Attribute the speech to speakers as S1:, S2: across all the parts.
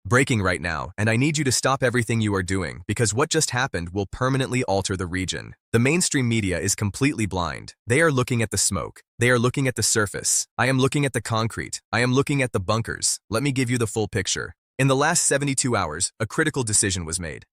S1: Breaking right now, and I need you to stop everything you are doing because what just happened will permanently alter the region. The mainstream media is completely blind. They are looking at the smoke. They are looking at the surface. I am looking at the concrete. I am looking at the bunkers. Let me give you the full picture. In the last 72 hours, a critical decision was made.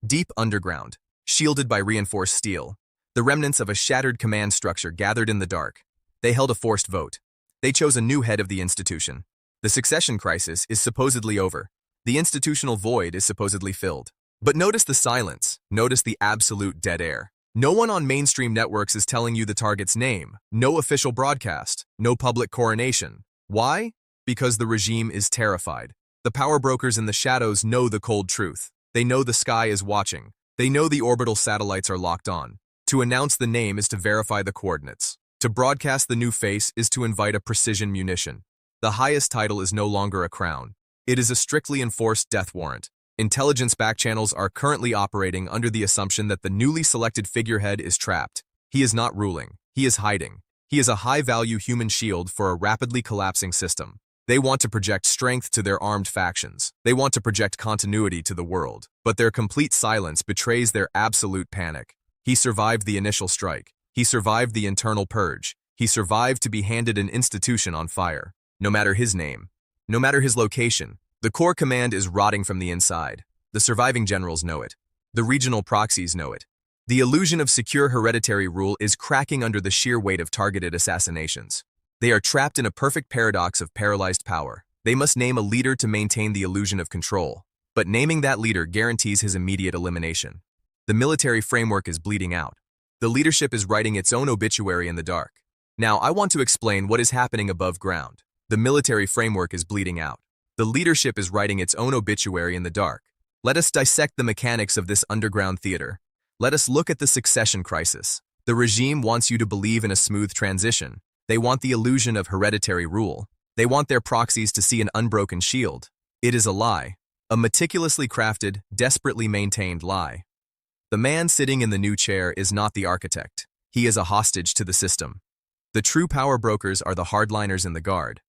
S1: Deep underground, shielded by reinforced steel, the remnants of a shattered command structure gathered in the dark. They held a forced vote. They chose a new head of the institution. The succession crisis is supposedly over. The institutional void is supposedly filled. But notice the silence. Notice the absolute dead air. No one on mainstream networks is telling you the target's name. No official broadcast. No public coronation. Why? Because the regime is terrified. The power brokers in the shadows know the cold truth. They know the sky is watching. They know the orbital satellites are locked on. To announce the name is to verify the coordinates. To broadcast the new face is to invite a precision munition. The highest title is no longer a crown. It is a strictly enforced death warrant. Intelligence backchannels are currently operating under the assumption that the newly selected figurehead is trapped. He is not ruling. He is hiding. He is a high-value human shield for a rapidly collapsing system. They want to project strength to their armed factions. They want to project continuity to the world. But their complete silence betrays their absolute panic. He survived the initial strike. He survived the internal purge. He survived to be handed an institution on fire. No matter his name. No matter his location, the core command is rotting from the inside. The surviving generals know it. The regional proxies know it. The illusion of secure hereditary rule is cracking under the sheer weight of targeted assassinations. They are trapped in a perfect paradox of paralyzed power. They must name a leader to maintain the illusion of control. But naming that leader guarantees his immediate elimination. The military framework is bleeding out. The leadership is writing its own obituary in the dark. Now, I want to explain what is happening above ground. The military framework is bleeding out. The leadership is writing its own obituary in the dark. Let us dissect the mechanics of this underground theater. Let us look at the succession crisis. The regime wants you to believe in a smooth transition. They want the illusion of hereditary rule. They want their proxies to see an unbroken shield. It is a lie. A meticulously crafted, desperately maintained lie. The man sitting in the new chair is not the architect. He is a hostage to the system. The true power brokers are the hardliners in the guard.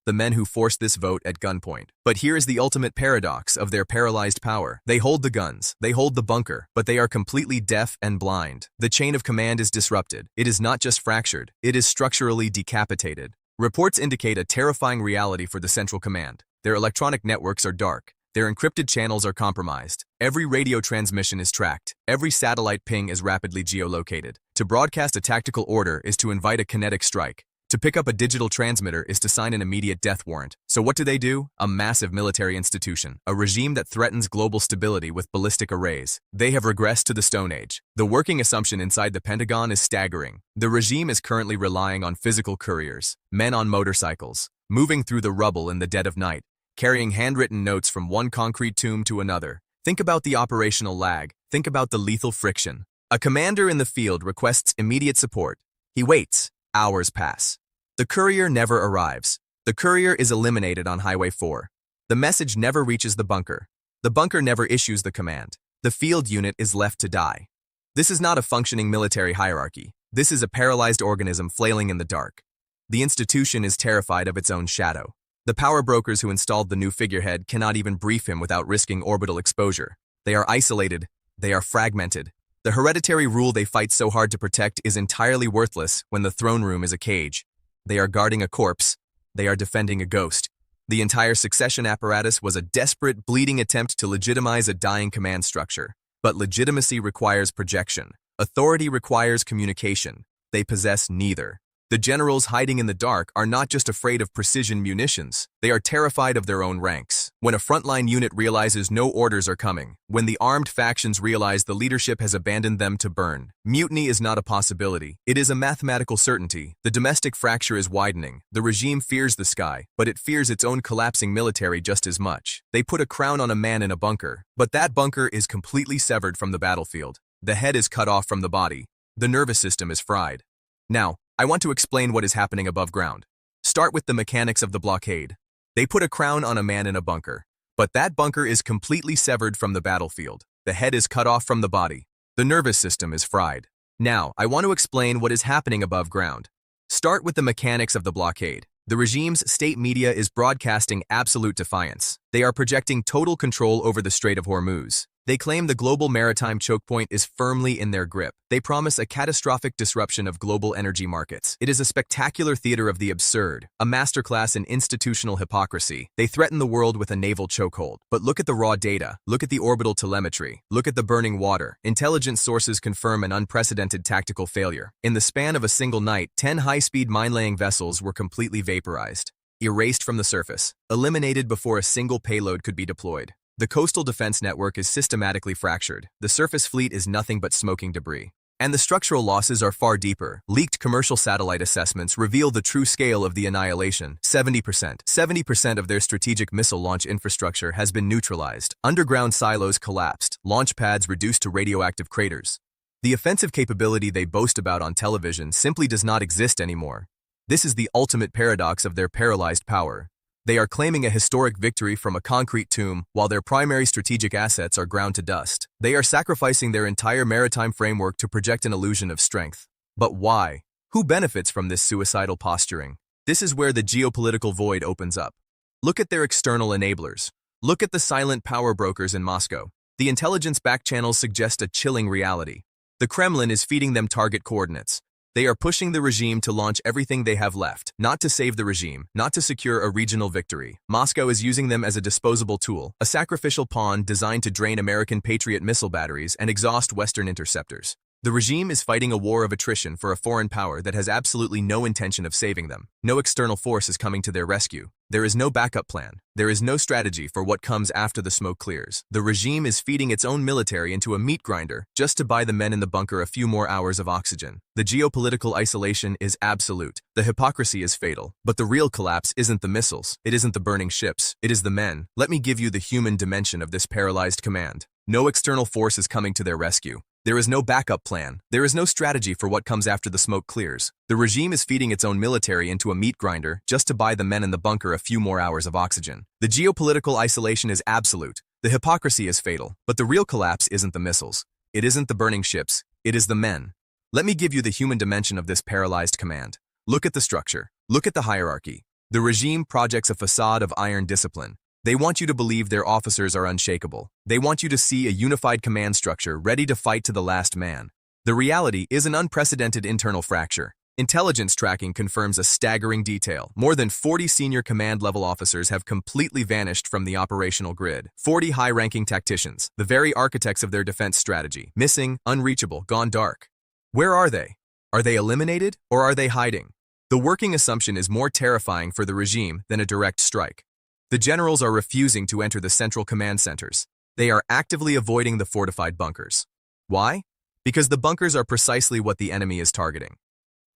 S1: The men who forced this vote at gunpoint. But here is the ultimate paradox of their paralyzed power. They hold the guns, they hold the bunker, but they are completely deaf and blind. The chain of command is disrupted. It is not just fractured, it is structurally decapitated. Reports indicate a terrifying reality for the central command. Their electronic networks are dark. Their encrypted channels are compromised. Every radio transmission is tracked. Every satellite ping is rapidly geolocated. To broadcast a tactical order is to invite a kinetic strike. To pick up a digital transmitter is to sign an immediate death warrant. So what do? A massive military institution, a regime that threatens global stability with ballistic arrays. They have regressed to the Stone Age. The working assumption inside the Pentagon is staggering. The regime is currently relying on physical couriers, men on motorcycles, moving through the rubble in the dead of night, carrying handwritten notes from one concrete tomb to another. Think about the operational lag. Think about the lethal friction. A commander in the field requests immediate support. He waits. Hours pass. The courier never arrives. The courier is eliminated on Highway 4. The message never reaches the bunker. The bunker never issues the command. The field unit is left to die. This is not a functioning military hierarchy. This is a paralyzed organism flailing in the dark. The institution is terrified of its own shadow. The power brokers who installed the new figurehead cannot even brief him without risking orbital exposure. They are isolated. They are fragmented. The hereditary rule they fight so hard to protect is entirely worthless when the throne room is a cage. They are guarding a corpse. They are defending a ghost. The entire succession apparatus was a desperate, bleeding attempt to legitimize a dying command structure. But legitimacy requires projection. Authority requires communication. They possess neither. The generals hiding in the dark are not just afraid of precision munitions. They are terrified of their own ranks. When a frontline unit realizes no orders are coming, when the armed factions realize the leadership has abandoned them to burn, mutiny is not a possibility. It is a mathematical certainty. The domestic fracture is widening. The regime fears the sky, but it fears its own collapsing military just as much. They put a crown on a man in a bunker, but that bunker is completely severed from the battlefield. The head is cut off from the body. The nervous system is fried. Now, I want to explain what is happening above ground. Start with the mechanics of the blockade. They put a crown on a man in a bunker, but that bunker is completely severed from the battlefield. The head is cut off from the body. The nervous system is fried. Now, I want to explain what is happening above ground. Start with the mechanics of the blockade. The regime's state media is broadcasting absolute defiance. They are projecting total control over the Strait of Hormuz. They claim the global maritime choke point is firmly in their grip. They promise a catastrophic disruption of global energy markets. It is a spectacular theater of the absurd, a masterclass in institutional hypocrisy. They threaten the world with a naval chokehold. But look at the raw data. Look at the orbital telemetry. Look at the burning water. Intelligence sources confirm an unprecedented tactical failure. In the span of a single night, 10 high-speed mine-laying vessels were completely vaporized, erased from the surface, eliminated before a single payload could be deployed. The coastal defense network is systematically fractured. The surface fleet is nothing but smoking debris. And the structural losses are far deeper. Leaked commercial satellite assessments reveal the true scale of the annihilation. 70%. 70% of their strategic missile launch infrastructure has been neutralized. Underground silos collapsed. Launch pads reduced to radioactive craters. The offensive capability they boast about on television simply does not exist anymore. This is the ultimate paradox of their paralyzed power. They are claiming a historic victory from a concrete tomb while their primary strategic assets are ground to dust. They are sacrificing their entire maritime framework to project an illusion of strength. But why? Who benefits from this suicidal posturing? This is where the geopolitical void opens up. Look at their external enablers. Look at the silent power brokers in Moscow. The intelligence back channels suggest a chilling reality. The Kremlin is feeding them target coordinates. They are pushing the regime to launch everything they have left, not to save the regime, not to secure a regional victory. Moscow is using them as a disposable tool, a sacrificial pawn designed to drain American Patriot missile batteries and exhaust Western interceptors. The regime is fighting a war of attrition for a foreign power that has absolutely no intention of saving them. No external force is coming to their rescue. There is no backup plan. There is no strategy for what comes after the smoke clears. The regime is feeding its own military into a meat grinder just to buy the men in the bunker a few more hours of oxygen. The geopolitical isolation is absolute. The hypocrisy is fatal. But the real collapse isn't the missiles. It isn't the burning ships. It is the men. Let me give you the human dimension of this paralyzed command. No external force is coming to their rescue. There is no backup plan. There is no strategy for what comes after the smoke clears. The regime is feeding its own military into a meat grinder just to buy the men in the bunker a few more hours of oxygen. The geopolitical isolation is absolute. The hypocrisy is fatal. But the real collapse isn't the missiles. It isn't the burning ships. It is the men. Let me give you the human dimension of this paralyzed command. Look at the structure. Look at the hierarchy. The regime projects a facade of iron discipline. They want you to believe their officers are unshakable. They want you to see a unified command structure ready to fight to the last man. The reality is an unprecedented internal fracture. Intelligence tracking confirms a staggering detail. More than 40 senior command-level officers have completely vanished from the operational grid. 40 high-ranking tacticians, the very architects of their defense strategy, missing, unreachable, gone dark. Where are they? Are they eliminated, or are they hiding? The working assumption is more terrifying for the regime than a direct strike. The generals are refusing to enter the central command centers. They are actively avoiding the fortified bunkers. Why? Because the bunkers are precisely what the enemy is targeting.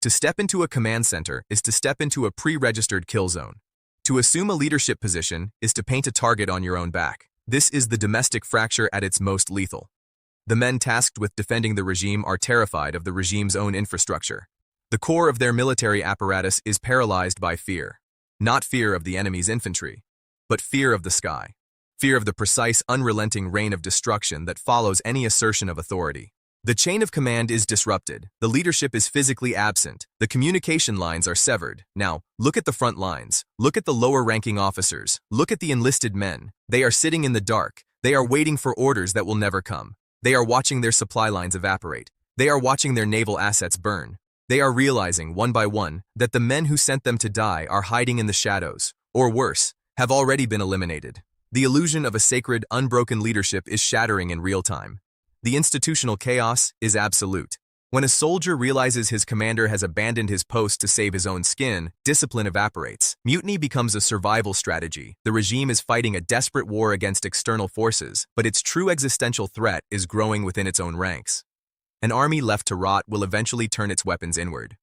S1: To step into a command center is to step into a pre-registered kill zone. To assume a leadership position is to paint a target on your own back. This is the domestic fracture at its most lethal. The men tasked with defending the regime are terrified of the regime's own infrastructure. The core of their military apparatus is paralyzed by fear. Not fear of the enemy's infantry, but fear of the sky. Fear of the precise, unrelenting rain of destruction that follows any assertion of authority. The chain of command is disrupted. The leadership is physically absent. The communication lines are severed. Now, look at the front lines. Look at the lower-ranking officers. Look at the enlisted men. They are sitting in the dark. They are waiting for orders that will never come. They are watching their supply lines evaporate. They are watching their naval assets burn. They are realizing, one by one, that the men who sent them to die are hiding in the shadows, or worse, have already been eliminated. The illusion of a sacred, unbroken leadership is shattering in real time. The institutional chaos is absolute. When a soldier realizes his commander has abandoned his post to save his own skin, discipline evaporates. Mutiny becomes a survival strategy. The regime is fighting a desperate war against external forces, but its true existential threat is growing within its own ranks. An army left to rot will eventually turn its weapons inward.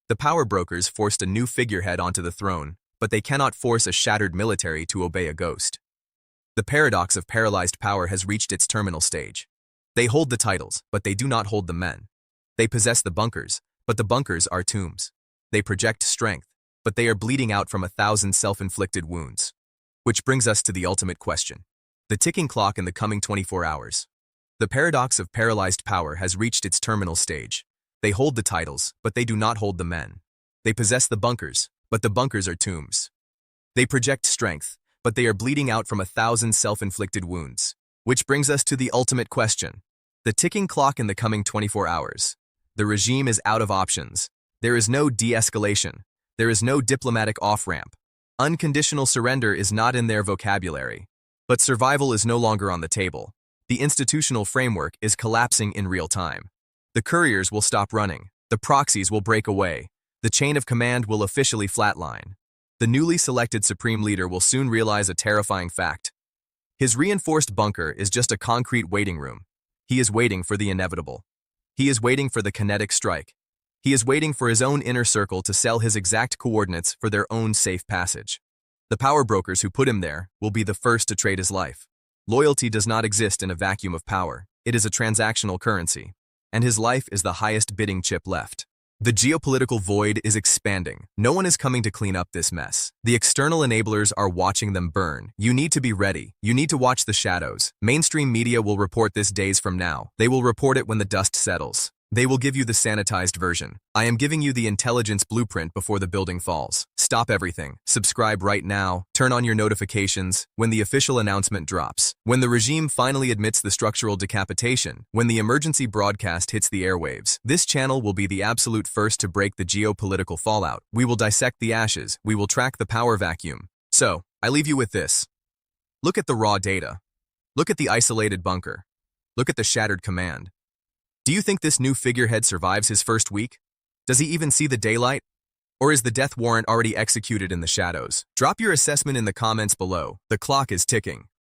S1: The power brokers forced a new figurehead onto the throne, but they cannot force a shattered military to obey a ghost. The paradox of paralyzed power has reached its terminal stage. They hold the titles, but they do not hold the men. They possess the bunkers, but the bunkers are tombs. They project strength, but they are bleeding out from 1,000 self-inflicted wounds. Which brings us to the ultimate question. The ticking clock in the coming 24 hours. The paradox of paralyzed power has reached its terminal stage. They hold the titles, but they do not hold the men. They possess the bunkers, but the bunkers are tombs. They project strength, but they are bleeding out from 1,000 self-inflicted wounds. Which brings us to the ultimate question. The ticking clock in the coming 24 hours. The regime is out of options. There is no de-escalation. There is no diplomatic off-ramp. Unconditional surrender is not in their vocabulary. But survival is no longer on the table. The institutional framework is collapsing in real time. The couriers will stop running. The proxies will break away. The chain of command will officially flatline. The newly selected supreme leader will soon realize a terrifying fact. His reinforced bunker is just a concrete waiting room. He is waiting for the inevitable. He is waiting for the kinetic strike. He is waiting for his own inner circle to sell his exact coordinates for their own safe passage. The power brokers who put him there will be the first to trade his life. Loyalty does not exist in a vacuum of power. It is a transactional currency. And his life is the highest bidding chip left. The geopolitical void is expanding. No one is coming to clean up this mess. The external enablers are watching them burn. You need to be ready. You need to watch the shadows. Mainstream media will report this days from now. They will report it when the dust settles. They will give you the sanitized version. I am giving you the intelligence blueprint before the building falls. Stop everything. Subscribe right now. Turn on your notifications when the official announcement drops. When the regime finally admits the structural decapitation, when the emergency broadcast hits the airwaves, this channel will be the absolute first to break the geopolitical fallout. We will dissect the ashes. We will track the power vacuum. So, I leave you with this. Look at the raw data. Look at the isolated bunker. Look at the shattered command. Do you think this new figurehead survives his first week? Does he even see the daylight? Or is the death warrant already executed in the shadows? Drop your assessment in the comments below. The clock is ticking.